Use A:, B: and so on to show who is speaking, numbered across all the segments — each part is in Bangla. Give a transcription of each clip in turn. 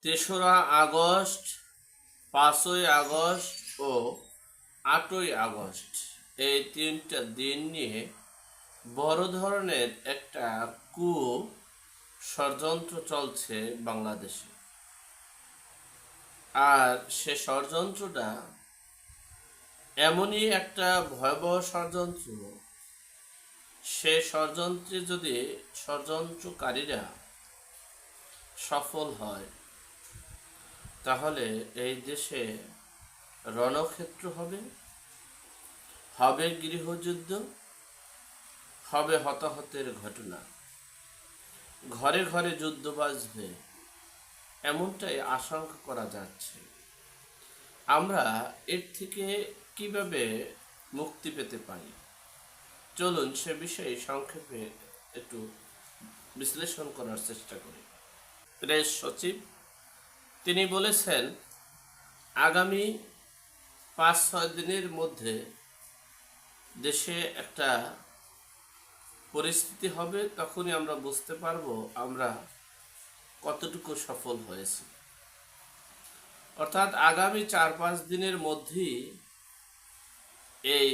A: তেসরা আগস্ট, 5ই আগস্ট ও 8ই আগস্ট এই তিনটা দিন নিয়ে বড় ধরনের একটা কু ষড়যন্ত্র চলছে বাংলাদেশে। আর সে ষড়যন্ত্রটা এমনই একটা ভয়াবহ ষড়যন্ত্র, সে ষড়যন্ত্রে যদি ষড়যন্ত্রকারীরা সফল হয় তাহলে এই দেশে রণক্ষেত্র হবে, হবে গৃহযুদ্ধ, হবে হতাহতের ঘটনা, ঘরে ঘরে যুদ্ধ বাজবে, এমনটাই আশঙ্কা করা যাচ্ছে। আমরা এর থেকে কিভাবে মুক্তি পেতে পারি, চলুন সে বিষয়ে সংক্ষেপে একটু বিশ্লেষণ করার চেষ্টা করি। প্রেস সচিব তিনি বলেছেন, আগামী 5-6 দিনের মধ্যে দেশে একটা পরিস্থিতি হবে, তখনই আমরা বুঝতে পারবো আমরা কতটুকু সফল হয়েছি। অর্থাৎ আগামী 4-5 দিনের মধ্যেই এই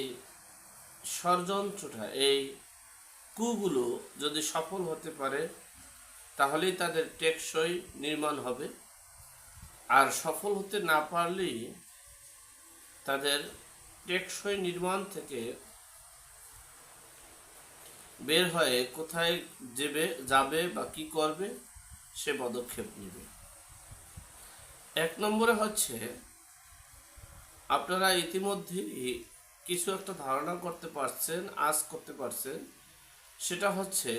A: ষড়যন্ত্রটা, এই কুগুলো যদি সফল হতে পারে তাহলেই তাদের টেকসই নির্মাণ হবে। আর সফল হতে না পারলেই তাদের টেকসই নির্মাণ থেকে বের হয়ে কোথায় যাবে বা কি করবে সে পদক্ষেপ নেবে। 1 নম্বরে হচ্ছে, আপনারা ইতিমধ্যেই কিছু একটা ধারণা করতে পারছেন, আজ করতে পারছেন, সেটা হচ্ছে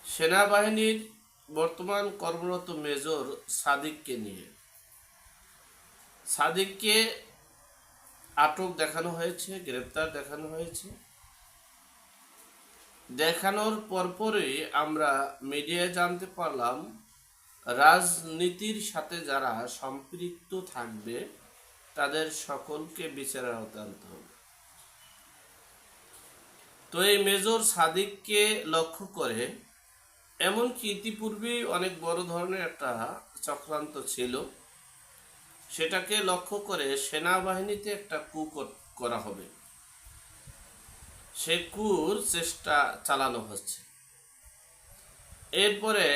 A: সেনাবাহিনীর বর্তমান কর্মরত মেজর সাদিককে নিয়ে। সাদিককে আটক দেখানো হয়েছে, গ্রেপ্তার দেখানো হয়েছে। দেখানোর পরপরই আমরা মিডিয়ায় জানতে পারলাম রাজনীতির সাথে যারা সম্পৃক্ত থাকবে তাদের সকলকে বিচারের আওতায় আনতে হবে। তো এই মেজর সাদিককে লক্ষ্য করে, এমনকি ইতিপূর্বেই অনেক বড় ধরনের একটা চক্রান্ত ছিল, সেটাকে লক্ষ্য করে সেনাবাহিনীতে একটা কু করা হবে, সে কুর চেষ্টা চালানো হচ্ছে। এরপরে